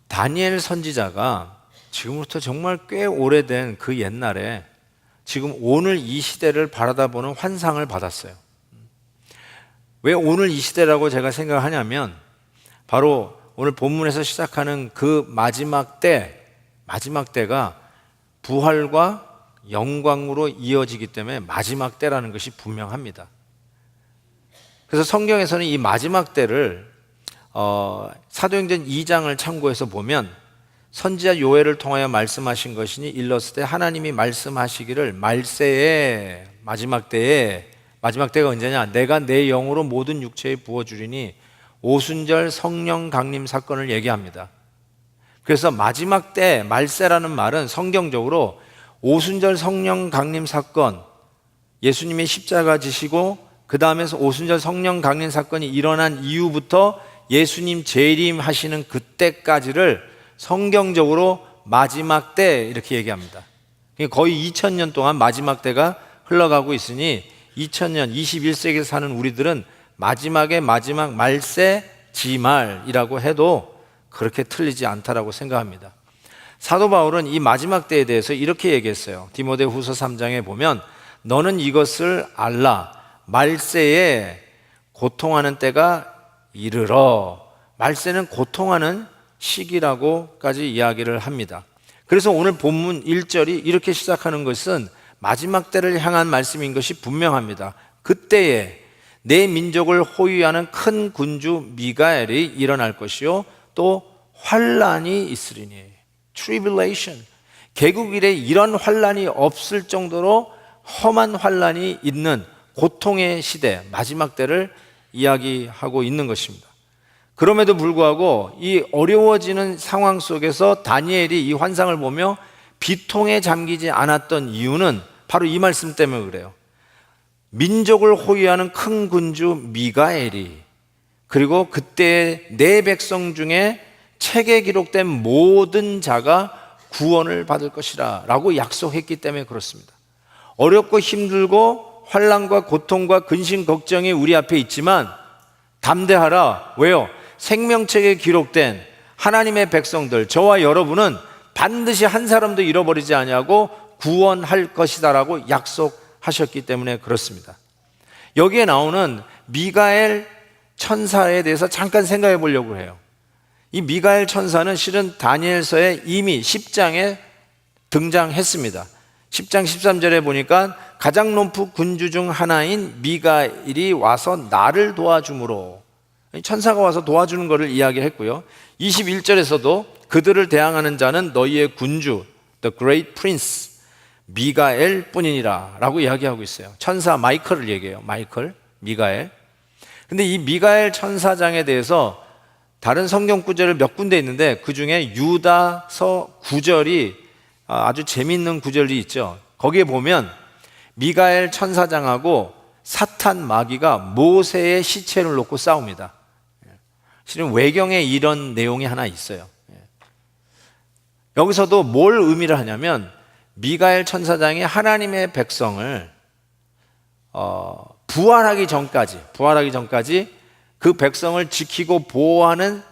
다니엘 선지자가 지금부터 정말 꽤 오래된 그 옛날에 지금 오늘 이 시대를 바라다보는 환상을 받았어요. 왜 오늘 이 시대라고 제가 생각하냐면 바로 오늘 본문에서 시작하는 그 마지막 때가 부활과 영광으로 이어지기 때문에 마지막 때라는 것이 분명합니다. 그래서 성경에서는 이 마지막 때를 사도행전 2장을 참고해서 보면 선지자 요엘을 통하여 말씀하신 것이니 일렀을 하나님이 말씀하시기를 말세에 마지막 때가 언제냐? 내가 내 영으로 모든 육체에 부어주리니 오순절 성령 강림 사건을 얘기합니다. 그래서 마지막 때 말세라는 말은 성경적으로 오순절 성령 강림 사건, 예수님이 십자가 지시고 그 다음에서 오순절 성령 강림 사건이 일어난 이후부터 예수님 재림하시는 그때까지를 성경적으로 마지막 때 이렇게 얘기합니다. 거의 2000년 동안 마지막 때가 흘러가고 있으니 2000년 21세기에 사는 우리들은 마지막의 마지막 말세 지말이라고 해도 그렇게 틀리지 않다라고 생각합니다. 사도 바울은 이 마지막 때에 대해서 이렇게 얘기했어요. 디모데후서 3장에 보면 너는 이것을 알라 말세에 고통하는 때가 이르러. 말세는 고통하는 시기라고까지 이야기를 합니다. 그래서 오늘 본문 1절이 이렇게 시작하는 것은 마지막 때를 향한 말씀인 것이 분명합니다. 그때에 내 민족을 호위하는 큰 군주 미가엘이 일어날 것이요 또 환란이 있으리니. Tribulation. 개국 이래 이런 환란이 없을 정도로 험한 환란이 있는 고통의 시대, 마지막 때를 이야기하고 있는 것입니다. 그럼에도 불구하고 이 어려워지는 상황 속에서 다니엘이 이 환상을 보며 비통에 잠기지 않았던 이유는 바로 이 말씀 때문에 그래요. 민족을 호위하는 큰 군주 미가엘이, 그리고 그때 내 백성 중에 책에 기록된 모든 자가 구원을 받을 것이라 라고 약속했기 때문에 그렇습니다. 어렵고 힘들고 환난과 고통과 근심 걱정이 우리 앞에 있지만 담대하라. 왜요? 생명책에 기록된 하나님의 백성들, 저와 여러분은 반드시 한 사람도 잃어버리지 아니하고 구원할 것이다 라고 약속하셨기 때문에 그렇습니다. 여기에 나오는 미가엘 천사에 대해서 잠깐 생각해 보려고 해요. 이 미가엘 천사는 실은 다니엘서에 이미 10장에 등장했습니다. 10장 13절에 보니까 가장 높은 군주 중 하나인 미가엘이 와서 나를 도와주므로, 천사가 와서 도와주는 것을 이야기했고요. 21절에서도 그들을 대항하는 자는 너희의 군주 The Great Prince 미가엘 뿐이니라 라고 이야기하고 있어요. 천사 마이클을 얘기해요. 미가엘. 근데 이 미가엘 천사장에 대해서 다른 성경 구절을 몇 군데 있는데 그 중에 유다서 9절이 아주 재미있는 구절이 있죠. 거기에 보면 미가엘 천사장하고 사탄 마귀가 모세의 시체를 놓고 싸웁니다. 실은 외경에 이런 내용이 하나 있어요. 여기서도 뭘 의미를 하냐면 미가엘 천사장이 하나님의 백성을 부활하기 전까지 그 백성을 지키고 보호하는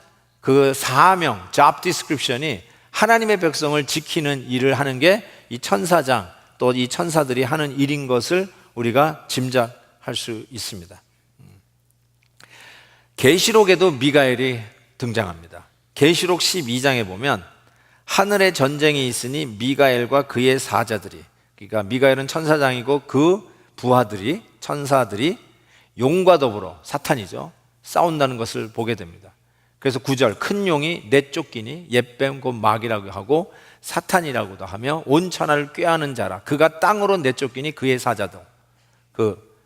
그 사명, job description이 하나님의 백성을 지키는 일을 하는 게 이 천사장, 또 이 천사들이 하는 일인 것을 우리가 짐작할 수 있습니다. 계시록에도 미가엘이 등장합니다. 계시록 12장에 보면 하늘에 전쟁이 있으니 미가엘과 그의 사자들이, 그러니까 미가엘은 천사장이고 그 부하들이, 천사들이 용과 더불어, 사탄이죠, 싸운다는 것을 보게 됩니다. 그래서 9절, 큰 용이 내쫓기니 옛뱀 곧 마귀라고 하고 사탄이라고도 하며 온 천하를 꾀하는 자라. 그가 땅으로 내쫓기니 그의 사자도, 그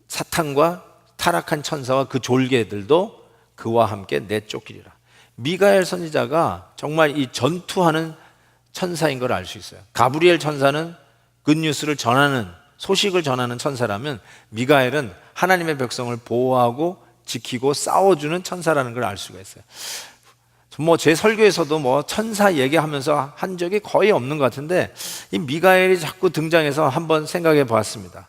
사탄과 타락한 천사와 그 졸개들도 그와 함께 내쫓기리라. 미가엘 선지자가 정말 이 전투하는 천사인 걸 알 수 있어요. 가브리엘 천사는 굿뉴스를 전하는, 소식을 전하는 천사라면 미가엘은 하나님의 백성을 보호하고 지키고 싸워주는 천사라는 걸 알 수가 있어요. 제 설교에서도 천사 얘기하면서 한 적이 거의 없는 것 같은데 이 미가엘이 자꾸 등장해서 한번 생각해 보았습니다.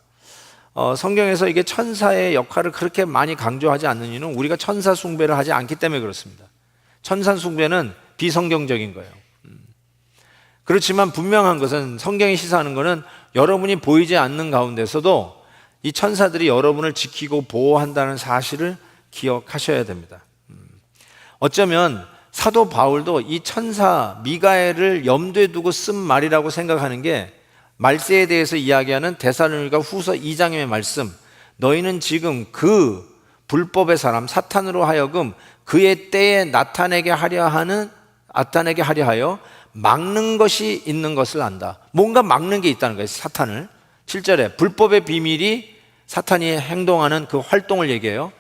성경에서 이게 천사의 역할을 그렇게 많이 강조하지 않는 이유는 우리가 천사 숭배를 하지 않기 때문에 그렇습니다. 천사 숭배는 비성경적인 거예요. 그렇지만 분명한 것은, 성경이 시사하는 것은 여러분이 보이지 않는 가운데서도 이 천사들이 여러분을 지키고 보호한다는 사실을 기억하셔야 됩니다. 어쩌면 사도 바울도 이 천사 미가엘을 염두에 두고 쓴 말이라고 생각하는 게, 말세에 대해서 이야기하는 데살로니가 후서 2장의 말씀, 너희는 지금 그 불법의 사람 사탄으로 하여금 그의 때에 나타내게 하려 하여 막는 것이 있는 것을 안다. 뭔가 막는 게 있다는 거예요, 사탄을. 7절에 불법의 비밀이, 사탄이 행동하는 그 활동을 얘기해요.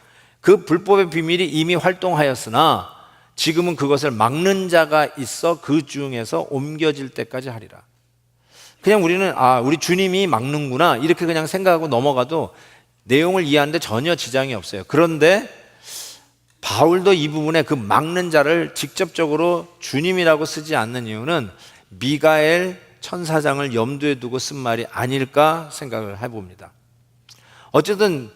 그 불법의 비밀이 이미 활동하였으나 지금은 그것을 막는 자가 있어 그 중에서 옮겨질 때까지 하리라. 그냥 우리는 우리 주님이 막는구나 이렇게 그냥 생각하고 넘어가도 내용을 이해하는데 전혀 지장이 없어요. 그런데 바울도 이 부분에 그 막는 자를 직접적으로 주님이라고 쓰지 않는 이유는 미가엘 천사장을 염두에 두고 쓴 말이 아닐까 생각을 해봅니다. 어쨌든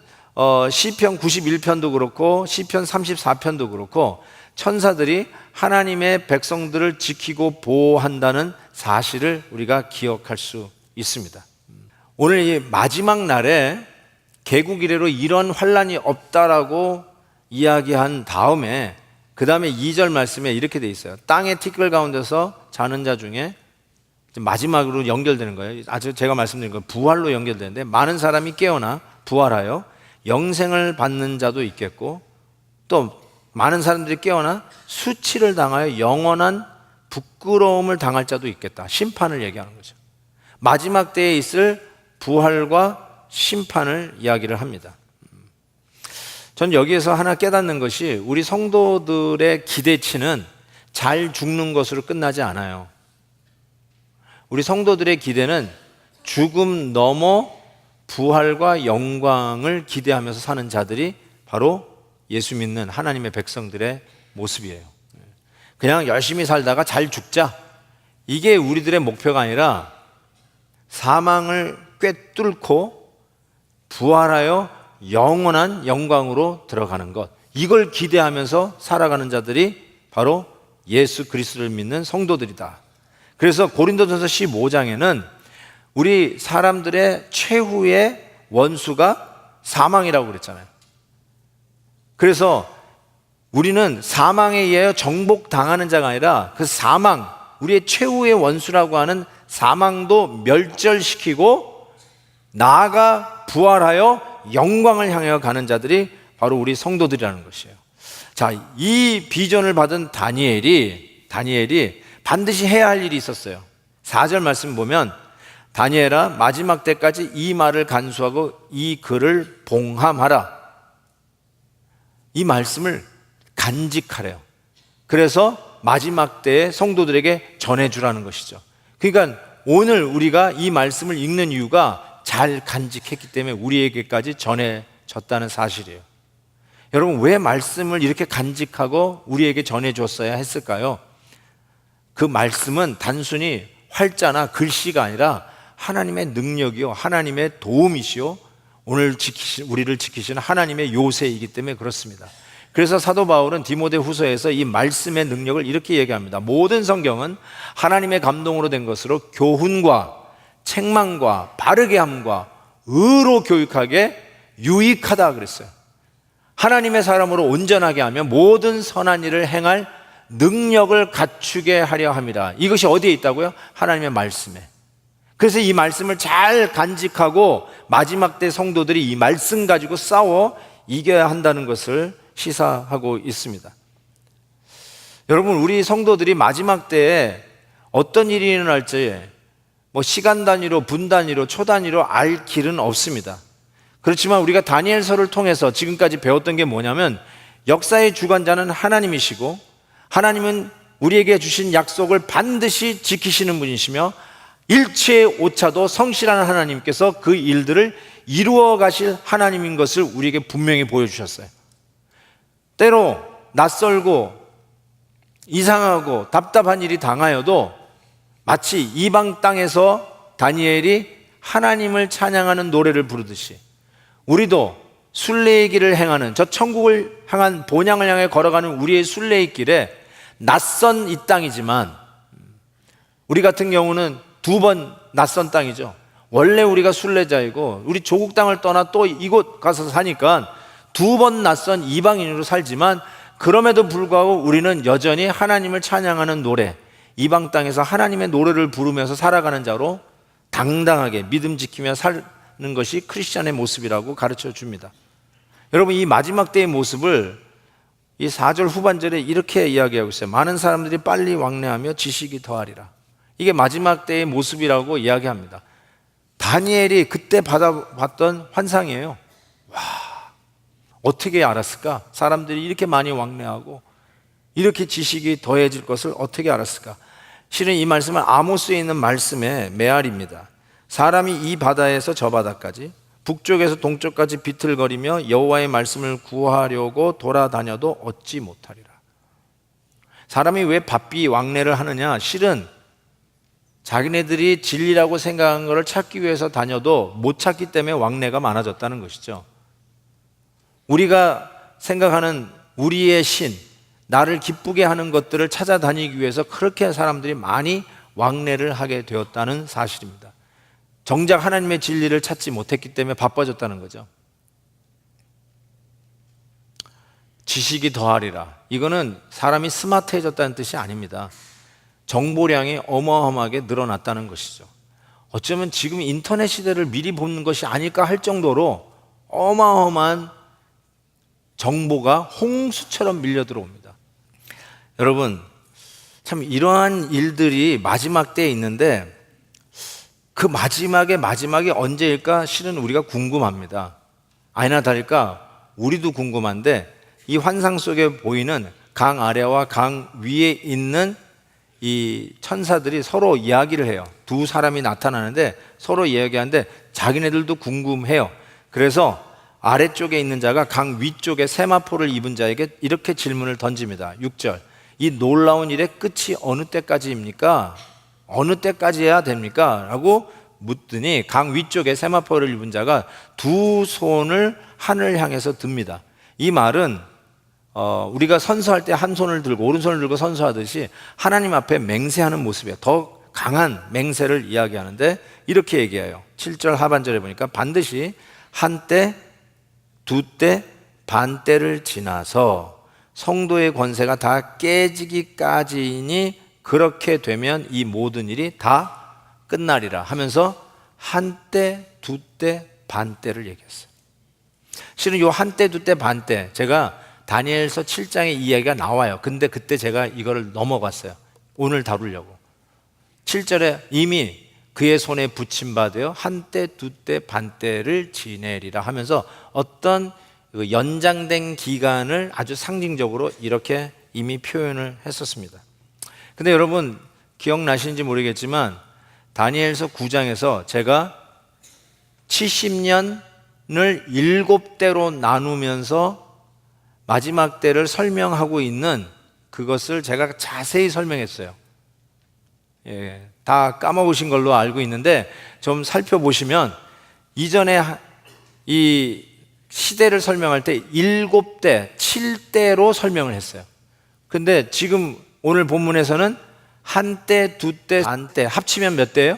시편 91편도 그렇고 시편 34편도 그렇고 천사들이 하나님의 백성들을 지키고 보호한다는 사실을 우리가 기억할 수 있습니다. 오늘 이 마지막 날에 개국 이래로 이런 환란이 없다라고 이야기한 다음에 그 다음에 2절 말씀에 이렇게 돼 있어요. 땅의 티끌 가운데서 자는 자 중에 마지막으로 연결되는 거예요. 아주 제가 말씀드린 건 부활로 연결되는데, 많은 사람이 깨어나 부활하여 영생을 받는 자도 있겠고, 또 많은 사람들이 깨어나 수치를 당하여 영원한 부끄러움을 당할 자도 있겠다. 심판을 얘기하는 거죠. 마지막 때에 있을 부활과 심판을 이야기를 합니다. 전 여기에서 하나 깨닫는 것이, 우리 성도들의 기대치는 잘 죽는 것으로 끝나지 않아요. 우리 성도들의 기대는 죽음 넘어 부활과 영광을 기대하면서 사는 자들이 바로 예수 믿는 하나님의 백성들의 모습이에요. 그냥 열심히 살다가 잘 죽자, 이게 우리들의 목표가 아니라 사망을 꿰뚫고 부활하여 영원한 영광으로 들어가는 것, 이걸 기대하면서 살아가는 자들이 바로 예수 그리스도를 믿는 성도들이다. 그래서 고린도전서 15장에는 우리 사람들의 최후의 원수가 사망이라고 그랬잖아요. 그래서 우리는 사망에 의하여 정복당하는 자가 아니라 그 사망, 우리의 최후의 원수라고 하는 사망도 멸절시키고 나아가 부활하여 영광을 향해 가는 자들이 바로 우리 성도들이라는 것이에요. 자, 이 비전을 받은 다니엘이 반드시 해야 할 일이 있었어요. 4절 말씀 보면, 다니엘아 마지막 때까지 이 말을 간수하고 이 글을 봉함하라. 이 말씀을 간직하래요. 그래서 마지막 때에 성도들에게 전해주라는 것이죠. 그러니까 오늘 우리가 이 말씀을 읽는 이유가 잘 간직했기 때문에 우리에게까지 전해졌다는 사실이에요. 여러분, 왜 말씀을 이렇게 간직하고 우리에게 전해줬어야 했을까요? 그 말씀은 단순히 활자나 글씨가 아니라 하나님의 능력이요, 하나님의 도움이시요, 오늘 우리를 지키시는 하나님의 요새이기 때문에 그렇습니다. 그래서 사도 바울은 디모데 후서에서 이 말씀의 능력을 이렇게 얘기합니다. 모든 성경은 하나님의 감동으로 된 것으로 교훈과 책망과 바르게 함과 의로 교육하게 유익하다 그랬어요. 하나님의 사람으로 온전하게 하며 모든 선한 일을 행할 능력을 갖추게 하려 합니다. 이것이 어디에 있다고요? 하나님의 말씀에. 그래서 이 말씀을 잘 간직하고 마지막 때 성도들이 이 말씀 가지고 싸워 이겨야 한다는 것을 시사하고 있습니다. 여러분, 우리 성도들이 마지막 때에 어떤 일이 일어날지 시간 단위로, 분 단위로, 초 단위로 알 길은 없습니다. 그렇지만 우리가 다니엘서를 통해서 지금까지 배웠던 게 뭐냐면, 역사의 주관자는 하나님이시고 하나님은 우리에게 주신 약속을 반드시 지키시는 분이시며 일체의 오차도 성실한 하나님께서 그 일들을 이루어 가실 하나님인 것을 우리에게 분명히 보여주셨어요. 때로 낯설고 이상하고 답답한 일이 당하여도 마치 이방 땅에서 다니엘이 하나님을 찬양하는 노래를 부르듯이 우리도 순례의 길을 행하는, 저 천국을 향한 본향을 향해 걸어가는 우리의 순례의 길에 낯선 이 땅이지만, 우리 같은 경우는 2번 낯선 땅이죠. 원래 우리가 순례자이고 우리 조국 땅을 떠나 또 이곳 가서 사니까 2번 낯선 이방인으로 살지만, 그럼에도 불구하고 우리는 여전히 하나님을 찬양하는 노래, 이방 땅에서 하나님의 노래를 부르면서 살아가는 자로 당당하게 믿음 지키며 사는 것이 크리스찬의 모습이라고 가르쳐 줍니다. 여러분, 이 마지막 때의 모습을 이 4절 후반절에 이렇게 이야기하고 있어요. 많은 사람들이 빨리 왕래하며 지식이 더하리라. 이게 마지막 때의 모습이라고 이야기합니다. 다니엘이 그때 받아봤던 환상이에요. 와, 어떻게 알았을까? 사람들이 이렇게 많이 왕래하고 이렇게 지식이 더해질 것을 어떻게 알았을까? 실은 이 말씀은 아모스에 있는 말씀의 메아리입니다. 사람이 이 바다에서 저 바다까지, 북쪽에서 동쪽까지 비틀거리며 여호와의 말씀을 구하려고 돌아다녀도 얻지 못하리라. 사람이 왜 바삐 왕래를 하느냐? 실은 자기네들이 진리라고 생각한 것을 찾기 위해서 다녀도 못 찾기 때문에 왕래가 많아졌다는 것이죠. 우리가 생각하는 우리의 신, 나를 기쁘게 하는 것들을 찾아다니기 위해서 그렇게 사람들이 많이 왕래를 하게 되었다는 사실입니다. 정작 하나님의 진리를 찾지 못했기 때문에 바빠졌다는 거죠. 지식이 더하리라. 이거는 사람이 스마트해졌다는 뜻이 아닙니다. 정보량이 어마어마하게 늘어났다는 것이죠. 어쩌면 지금 인터넷 시대를 미리 보는 것이 아닐까 할 정도로 어마어마한 정보가 홍수처럼 밀려 들어옵니다. 여러분, 참 이러한 일들이 마지막 때에 있는데, 그 마지막이 언제일까 실은 우리가 궁금합니다. 아니나 다를까 우리도 궁금한데, 이 환상 속에 보이는 강 아래와 강 위에 있는 이 천사들이 서로 이야기를 해요. 2사람이 나타나는데 서로 이야기하는데 자기네들도 궁금해요. 그래서 아래쪽에 있는 자가 강 위쪽에 세마포를 입은 자에게 이렇게 질문을 던집니다. 6절, 이 놀라운 일의 끝이 어느 때까지입니까? 어느 때까지 해야 됩니까? 라고 묻더니 강 위쪽에 세마포를 입은 자가 2 손을 하늘 향해서 듭니다. 이 말은 우리가 선서할 때 한 손을 들고 오른손을 들고 선서하듯이 하나님 앞에 맹세하는 모습이에요. 더 강한 맹세를 이야기하는데 이렇게 얘기해요. 7절 하반절에 보니까 반드시 한때, 2때, 반때를 지나서 성도의 권세가 다 깨지기까지니 그렇게 되면 이 모든 일이 다 끝나리라 하면서 한때, 2때, 반때를 얘기했어요. 실은 이 한때, 2때, 반때, 제가 다니엘서 7장에 이 이야기가 나와요. 근데 그때 제가 이거를 넘어갔어요. 오늘 다루려고. 7절에 이미 그의 손에 붙임받아 한때, 2때, 반때를 지내리라 하면서 어떤 연장된 기간을 아주 상징적으로 이렇게 이미 표현을 했었습니다. 근데 여러분 기억나시는지 모르겠지만 다니엘서 9장에서 제가 70년을 7대로 나누면서 마지막 때를 설명하고 있는 그것을 제가 자세히 설명했어요. 다 까먹으신 걸로 알고 있는데 좀 살펴보시면 이전에 이 시대를 설명할 때 7대, 7대로 설명을 했어요. 근데 지금 오늘 본문에서는 한때, 2때, 반때 합치면 몇 대예요?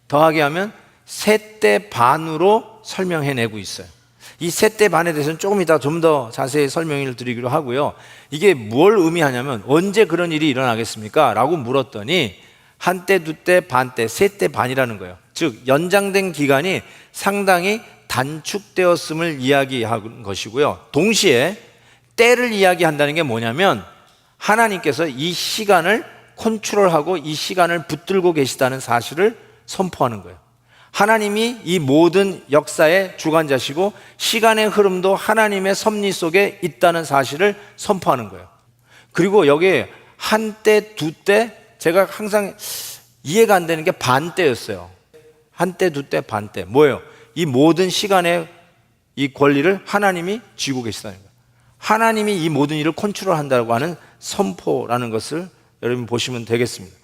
더하게 하면 3대 반으로 설명해내고 있어요. 이 3대 반에 대해서는 조금 이따 좀 더 자세히 설명을 드리기로 하고요. 이게 뭘 의미하냐면 언제 그런 일이 일어나겠습니까? 라고 물었더니 한때, 2때, 반때, 3대 반이라는 거예요. 즉 연장된 기간이 상당히 단축되었음을 이야기하는 것이고요. 동시에 때를 이야기한다는 게 뭐냐면 하나님께서 이 시간을 컨트롤하고 이 시간을 붙들고 계시다는 사실을 선포하는 거예요. 하나님이 이 모든 역사의 주관자시고 시간의 흐름도 하나님의 섭리 속에 있다는 사실을 선포하는 거예요. 그리고 여기에 한때, 2때, 제가 항상 이해가 안 되는 게 반때였어요. 한때, 2때, 반때. 뭐예요? 이 모든 시간의 이 권리를 하나님이 쥐고 계시다는 거예요. 하나님이 이 모든 일을 컨트롤한다고 하는 선포라는 것을 여러분 보시면 되겠습니다.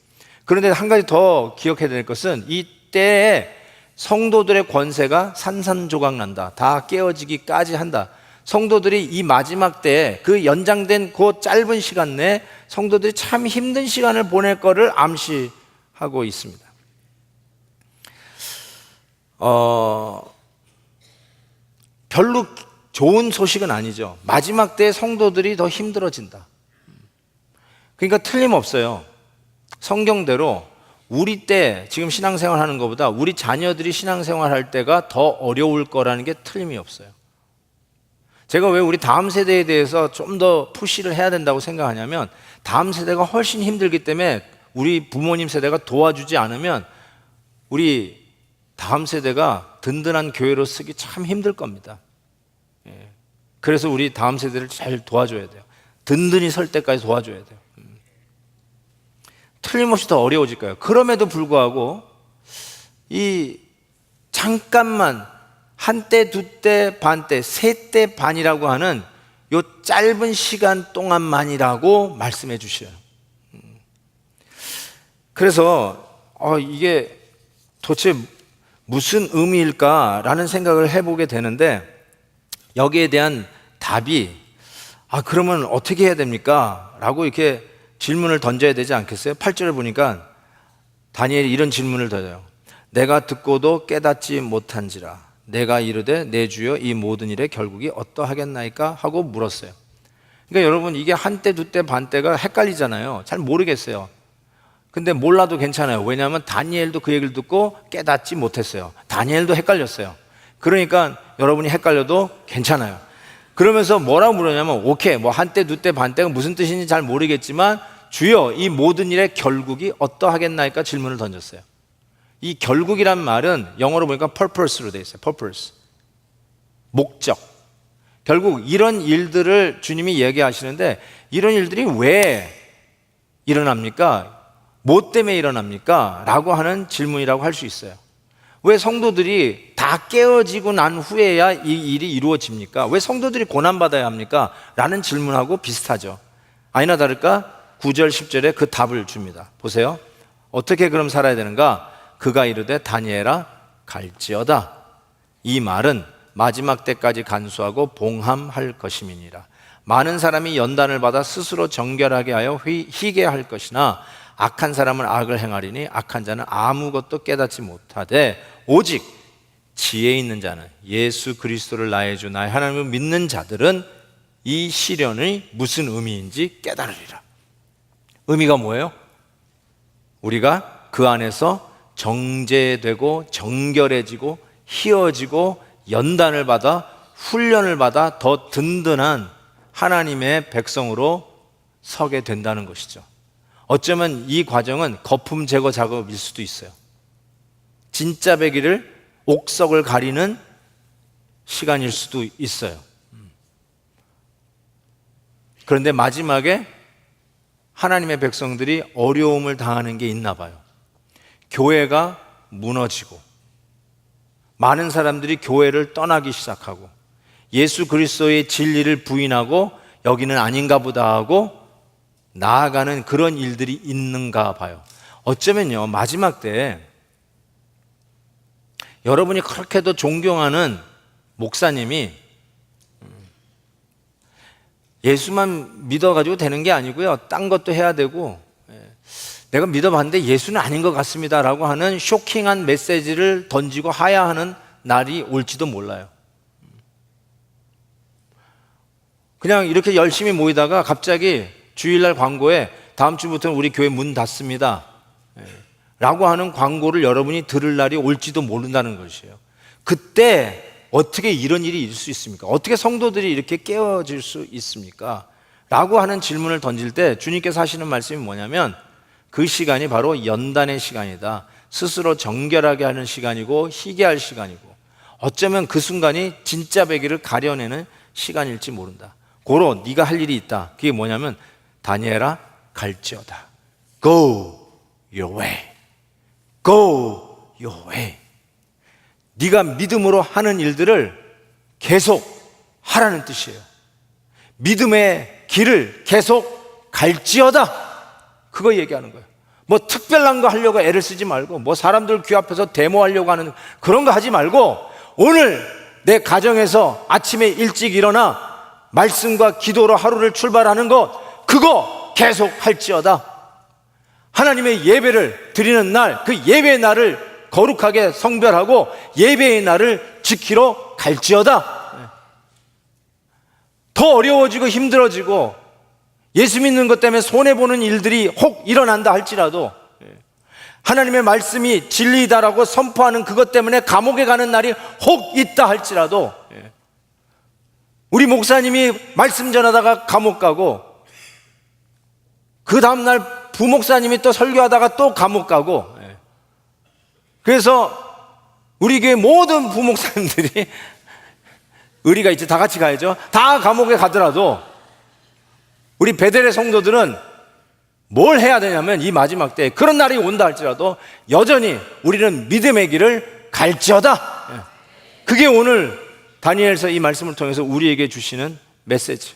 그런데 한 가지 더 기억해야 될 것은 이 때에 성도들의 권세가 산산조각 난다. 다 깨어지기까지 한다. 성도들이 이 마지막 때에 그 연장된 그 짧은 시간 내에 성도들이 참 힘든 시간을 보낼 거를 암시하고 있습니다. 별로 좋은 소식은 아니죠. 마지막 때에 성도들이 더 힘들어진다. 그러니까 틀림없어요. 성경대로 우리 때 지금 신앙생활 하는 것보다 우리 자녀들이 신앙생활 할 때가 더 어려울 거라는 게 틀림이 없어요. 제가 왜 우리 다음 세대에 대해서 좀 더 푸시를 해야 된다고 생각하냐면, 다음 세대가 훨씬 힘들기 때문에 우리 부모님 세대가 도와주지 않으면 우리 다음 세대가 든든한 교회로 쓰기 참 힘들 겁니다. 그래서 우리 다음 세대를 잘 도와줘야 돼요. 든든히 설 때까지 도와줘야 돼요. 틀림없이 더 어려워질 거예요. 그럼에도 불구하고 이 잠깐만 한때, 두때, 반때, 세때 반이라고 하는 요 짧은 시간 동안만이라고 말씀해 주셔요. 그래서 이게 도대체 무슨 의미일까라는 생각을 해보게 되는데, 여기에 대한 답이 그러면 어떻게 해야 됩니까? 라고 이렇게 질문을 던져야 되지 않겠어요? 8절을 보니까 다니엘이 이런 질문을 던져요. 내가 듣고도 깨닫지 못한지라 내가 이르되 내 주여 이 모든 일의 결국이 어떠하겠나이까 하고 물었어요. 그러니까 여러분, 이게 한때, 두때, 반때가 헷갈리잖아요. 잘 모르겠어요. 근데 몰라도 괜찮아요. 왜냐하면 다니엘도 그 얘기를 듣고 깨닫지 못했어요. 다니엘도 헷갈렸어요. 그러니까 여러분이 헷갈려도 괜찮아요. 그러면서 뭐라고 물었냐면, 오케이, 뭐 한때, 두때, 반때가 무슨 뜻인지 잘 모르겠지만 주여 이 모든 일의 결국이 어떠하겠나이까 질문을 던졌어요. 이 결국이란 말은 영어로 보니까 purpose로 되어 있어요. purpose, 목적. 결국 이런 일들을 주님이 얘기하시는데, 이런 일들이 왜 일어납니까? 뭐 때문에 일어납니까? 라고 하는 질문이라고 할 수 있어요. 왜 성도들이 다 깨어지고 난 후에야 이 일이 이루어집니까? 왜 성도들이 고난받아야 합니까? 라는 질문하고 비슷하죠. 아니나 다를까 9절 10절에 그 답을 줍니다. 보세요. 어떻게 그럼 살아야 되는가? 그가 이르되 다니엘아 갈지어다. 이 말은 마지막 때까지 간수하고 봉함할 것임이니라. 많은 사람이 연단을 받아 스스로 정결하게 하여 희게 할 것이나 악한 사람은 악을 행하리니 악한 자는 아무것도 깨닫지 못하되 오직 지혜 있는 자는 예수 그리스도를 나의 주 나의 하나님을 믿는 자들은 이 시련이 무슨 의미인지 깨달으리라. 의미가 뭐예요? 우리가 그 안에서 정죄되고 정결해지고 희어지고 연단을 받아 훈련을 받아 더 든든한 하나님의 백성으로 서게 된다는 것이죠. 어쩌면 이 과정은 거품 제거 작업일 수도 있어요. 진짜 배기를 옥석을 가리는 시간일 수도 있어요. 그런데 마지막에 하나님의 백성들이 어려움을 당하는 게 있나 봐요. 교회가 무너지고 많은 사람들이 교회를 떠나기 시작하고 예수 그리스도의 진리를 부인하고 여기는 아닌가 보다 하고 나아가는 그런 일들이 있는가 봐요. 어쩌면요, 마지막 때 여러분이 그렇게도 존경하는 목사님이 예수만 믿어가지고 되는 게 아니고요, 딴 것도 해야 되고, 내가 믿어봤는데 예수는 아닌 것 같습니다 라고 하는 쇼킹한 메시지를 던지고 하야하는 날이 올지도 몰라요. 그냥 이렇게 열심히 모이다가 갑자기 주일날 광고에 다음 주부터는 우리 교회 문 닫습니다 라고 하는 광고를 여러분이 들을 날이 올지도 모른다는 것이에요. 그때 어떻게 이런 일이 있을 수 있습니까? 어떻게 성도들이 이렇게 깨어질 수 있습니까? 라고 하는 질문을 던질 때 주님께서 하시는 말씀이 뭐냐면, 그 시간이 바로 연단의 시간이다. 스스로 정결하게 하는 시간이고 희게 할 시간이고, 어쩌면 그 순간이 진짜 배기를 가려내는 시간일지 모른다. 고로 네가 할 일이 있다. 그게 뭐냐면 다니엘아 갈지어다. Go your way. Go your way. 네가 믿음으로 하는 일들을 계속 하라는 뜻이에요. 믿음의 길을 계속 갈지어다. 그거 얘기하는 거예요. 뭐 특별한 거 하려고 애를 쓰지 말고, 뭐 사람들 귀 앞에서 데모하려고 하는 그런 거 하지 말고, 오늘 내 가정에서 아침에 일찍 일어나 말씀과 기도로 하루를 출발하는 것, 그거 계속 할지어다. 하나님의 예배를 드리는 날, 그 예배의 날을 거룩하게 성별하고 예배의 날을 지키러 갈지어다. 더 어려워지고 힘들어지고 예수 믿는 것 때문에 손해보는 일들이 혹 일어난다 할지라도, 하나님의 말씀이 진리다라고 선포하는 그것 때문에 감옥에 가는 날이 혹 있다 할지라도, 우리 목사님이 말씀 전하다가 감옥 가고, 그 다음날 부목사님이 또 설교하다가 또 감옥 가고, 그래서 우리 교회 모든 부목사님들이 의리가 있지, 다 같이 가야죠. 다 감옥에 가더라도 우리 베델의 성도들은 뭘 해야 되냐면, 이 마지막 때에 그런 날이 온다 할지라도 여전히 우리는 믿음의 길을 갈지어다. 그게 오늘 다니엘서 이 말씀을 통해서 우리에게 주시는 메시지.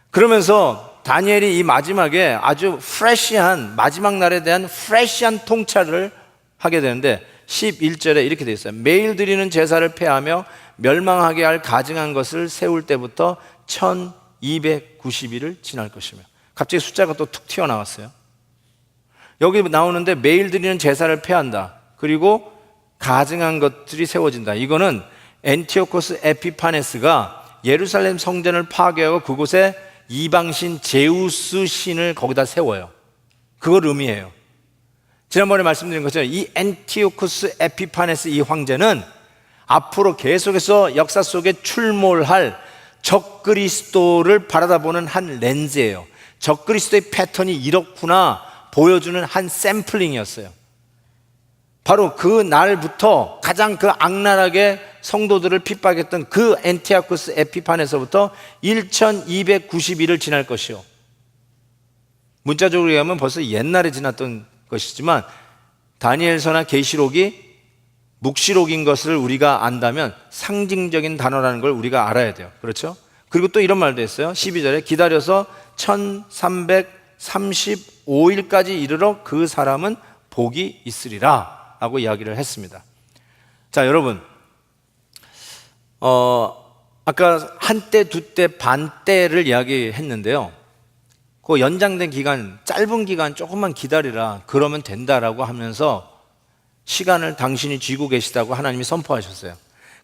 그러면서 다니엘이 이 마지막에 아주 프레시한, 마지막 날에 대한 프레시한 통찰을 하게 되는데 11절에 이렇게 되어 있어요. 매일 드리는 제사를 폐하며 멸망하게 할 가증한 것을 세울 때부터 1290일을 지날 것이며. 갑자기 숫자가 또 툭 튀어나왔어요. 여기 나오는데 매일 드리는 제사를 폐한다, 그리고 가증한 것들이 세워진다. 이거는 엔티오코스 에피파네스가 예루살렘 성전을 파괴하고 그곳에 이방신 제우스 신을 거기다 세워요. 그걸 의미해요. 지난번에 말씀드린 것처럼 이 엔티오코스 에피파네스 이 황제는 앞으로 계속해서 역사 속에 출몰할 적그리스도를 바라다보는 한 렌즈예요. 적그리스도의 패턴이 이렇구나 보여주는 한 샘플링이었어요. 바로 그 날부터 가장 그 악랄하게 성도들을 핍박했던 그 엔티오코스 에피파네서부터 1290일을 지날 것이요. 문자적으로 얘기하면 벌써 옛날에 지났던 것이지만, 다니엘서나 계시록이 묵시록인 것을 우리가 안다면 상징적인 단어라는 걸 우리가 알아야 돼요. 그렇죠? 그리고 또 이런 말도 했어요. 12절에 기다려서 1335일까지 이르러 그 사람은 복이 있으리라 라고 이야기를 했습니다. 자, 여러분, 아까 한때, 두때, 반때를 이야기했는데요, 그 연장된 기간, 짧은 기간 조금만 기다리라, 그러면 된다라고 하면서 시간을 당신이 쥐고 계시다고 하나님이 선포하셨어요.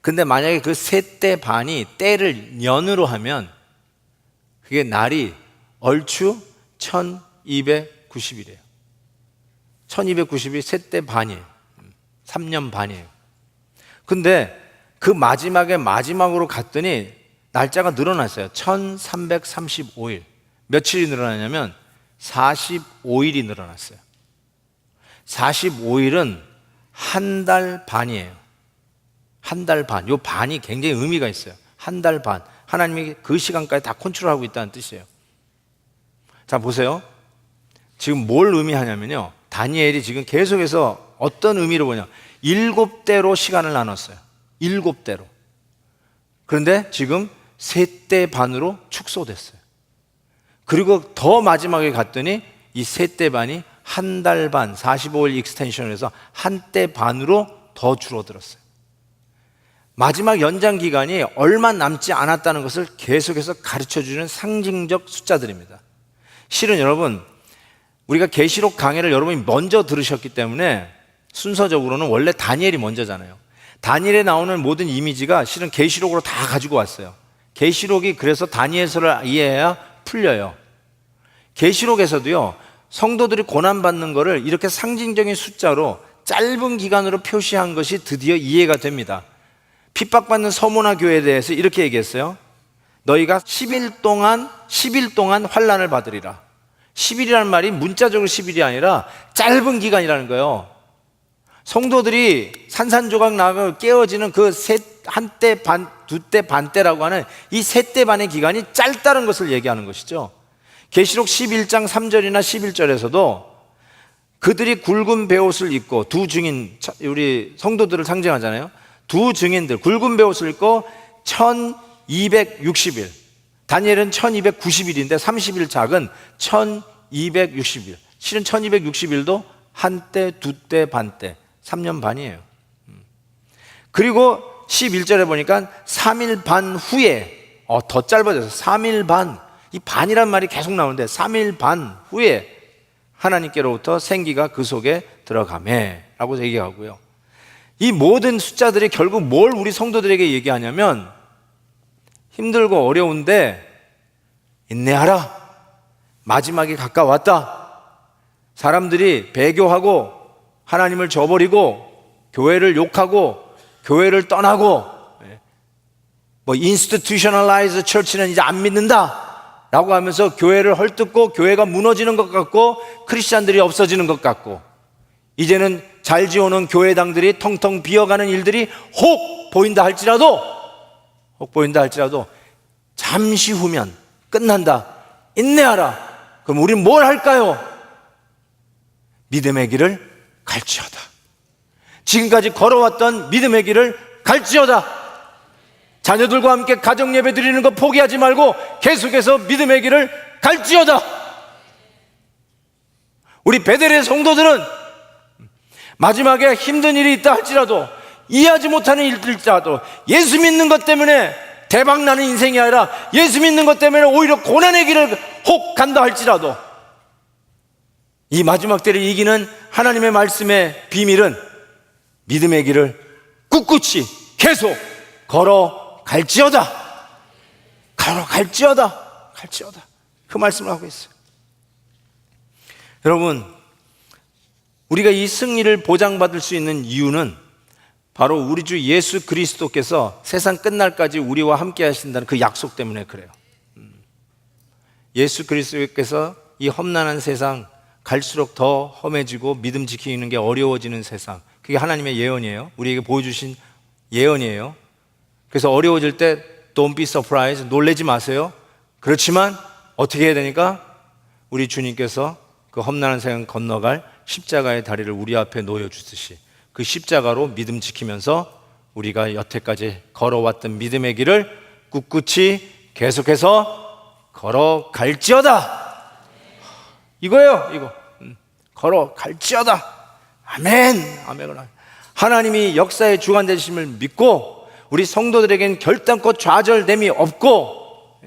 근데 만약에 그 세 때 반이 때를 년으로 하면 그게 날이 얼추 1290일이에요 1290이 세 때 반이에요. 3년 반이에요. 근데 그 마지막으로 갔더니 날짜가 늘어났어요. 1335일. 며칠이 늘어나냐면 45일이 늘어났어요. 45일은 한 달 반이에요. 한 달 반. 요 반이 굉장히 의미가 있어요. 한 달 반. 하나님이 그 시간까지 다 컨트롤하고 있다는 뜻이에요. 자, 보세요. 지금 뭘 의미하냐면요, 다니엘이 지금 계속해서 어떤 의미로 보냐, 7대로 시간을 나눴어요. 7대로. 그런데 지금 3대 반으로 축소됐어요. 그리고 더 마지막에 갔더니 이 3대 반이 한 달 반, 45일 익스텐션을 해서 한 때 반으로 더 줄어들었어요. 마지막 연장 기간이 얼마 남지 않았다는 것을 계속해서 가르쳐주는 상징적 숫자들입니다. 실은 여러분, 우리가 계시록 강해를 여러분이 먼저 들으셨기 때문에 순서적으로는 원래 다니엘이 먼저잖아요. 다니엘에 나오는 모든 이미지가 실은 계시록으로 다 가지고 왔어요. 계시록이 그래서 다니엘서를 이해해야 풀려요. 계시록에서도요, 성도들이 고난받는 거를 이렇게 상징적인 숫자로 짧은 기간으로 표시한 것이 드디어 이해가 됩니다. 핍박받는 서모나 교회에 대해서 이렇게 얘기했어요. 너희가 10일 동안 환난을 받으리라. 10일이라는 말이 문자적으로 10일이 아니라 짧은 기간이라는 거예요. 성도들이 산산조각 나고 깨어지는 그 한때 반, 두때 반때라고 하는 이 셋대 반의 기간이 짧다는 것을 얘기하는 것이죠. 계시록 11장 3절이나 11절에서도 그들이 굵은 베옷을 입고, 두 증인, 우리 성도들을 상징하잖아요. 두 증인들 굵은 베옷을 입고 1260일, 다니엘은 1290일인데 30일 작은 1260일, 실은 1260일도 한때, 두때, 반때, 3년 반이에요. 그리고 11절에 보니까 3일 반 후에, 더 짧아져서 3일 반, 이 반이란 말이 계속 나오는데 3일 반 후에 하나님께로부터 생기가 그 속에 들어가매 라고 얘기하고요. 이 모든 숫자들이 결국 뭘 우리 성도들에게 얘기하냐면, 힘들고 어려운데 인내하라, 마지막이 가까웠다, 사람들이 배교하고 하나님을 저버리고 교회를 욕하고 교회를 떠나고 institutionalized church는 이제 안 믿는다 라고 하면서 교회를 헐뜯고 교회가 무너지는 것 같고 크리스찬들이 없어지는 것 같고 이제는 잘 지어놓은 교회당들이 텅텅 비어가는 일들이 혹 보인다 할지라도 잠시 후면 끝난다, 인내하라. 그럼 우린 뭘 할까요? 믿음의 길을 갈지어다. 지금까지 걸어왔던 믿음의 길을 갈지어다. 자녀들과 함께 가정 예배 드리는 거 포기하지 말고 계속해서 믿음의 길을 갈지어다. 우리 베델의 성도들은 마지막에 힘든 일이 있다 할지라도, 이해하지 못하는 일들일지라도, 예수 믿는 것 때문에 대박나는 인생이 아니라 예수 믿는 것 때문에 오히려 고난의 길을 혹 간다 할지라도, 이 마지막 때를 이기는 하나님의 말씀의 비밀은 믿음의 길을 꿋꿋이 계속 걸어갈지어다. 그 말씀을 하고 있어요. 여러분, 우리가 이 승리를 보장받을 수 있는 이유는 바로 우리 주 예수 그리스도께서 세상 끝날까지 우리와 함께 하신다는 그 약속 때문에 그래요. 예수 그리스도께서 이 험난한 세상, 갈수록 더 험해지고 믿음 지키는 게 어려워지는 세상, 그게 하나님의 예언이에요. 우리에게 보여주신 예언이에요. 그래서 어려워질 때 Don't be surprised, 놀라지 마세요. 그렇지만 어떻게 해야 되니까? 우리 주님께서 그 험난한 세상 건너갈 십자가의 다리를 우리 앞에 놓여주듯이 그 십자가로 믿음 지키면서 우리가 여태까지 걸어왔던 믿음의 길을 꿋꿋이 계속해서 걸어갈지어다. 이거예요, 이거. 걸어갈지어다. 아멘. 하나님이 역사의 주관 되심을 믿고 우리 성도들에겐 결단코 좌절됨이 없고,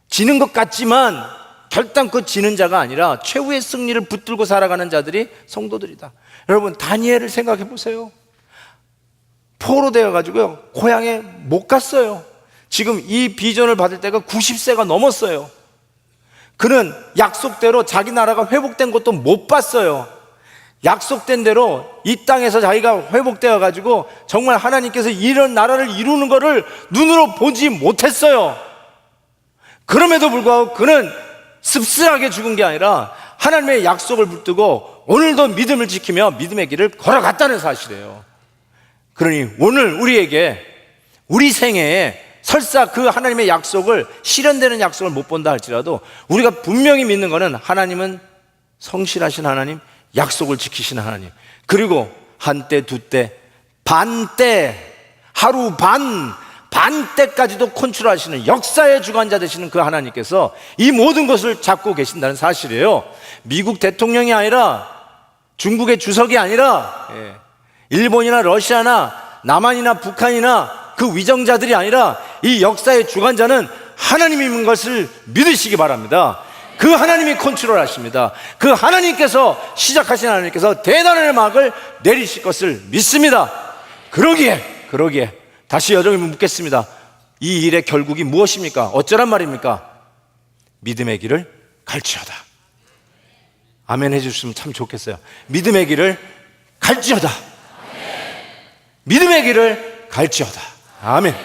지는 것 같지만 결단코 지는 자가 아니라 최후의 승리를 붙들고 살아가는 자들이 성도들이다. 여러분, 다니엘을 생각해 보세요. 포로 되어가지고요, 고향에 못 갔어요. 지금 이 비전을 받을 때가 90세가 넘었어요. 그는 약속대로 자기 나라가 회복된 것도 못 봤어요. 약속된 대로 이 땅에서 자기가 회복되어 가지고 정말 하나님께서 이런 나라를 이루는 것을 눈으로 보지 못했어요. 그럼에도 불구하고 그는 씁쓸하게 죽은 게 아니라 하나님의 약속을 붙들고 오늘도 믿음을 지키며 믿음의 길을 걸어갔다는 사실이에요. 그러니 오늘 우리에게, 우리 생애에 설사 그 하나님의 약속을, 실현되는 약속을 못 본다 할지라도 우리가 분명히 믿는 것은 하나님은 성실하신 하나님, 약속을 지키시는 하나님, 그리고 한때, 두때, 반때, 하루 반때까지도 컨트롤하시는 역사의 주관자 되시는 그 하나님께서 이 모든 것을 잡고 계신다는 사실이에요. 미국 대통령이 아니라, 중국의 주석이 아니라, 일본이나 러시아나 남한이나 북한이나 그 위정자들이 아니라 이 역사의 주관자는 하나님인 것을 믿으시기 바랍니다. 그 하나님이 컨트롤 하십니다. 그 하나님께서, 시작하신 하나님께서 대단한 막을 내리실 것을 믿습니다. 그러기에 다시 여러분 묻겠습니다. 이 일의 결국이 무엇입니까? 어쩌란 말입니까? 믿음의 길을 갈지어다. 아멘 해주시면 참 좋겠어요. 믿음의 길을 갈지어다. 믿음의 길을 갈지어다. 아멘.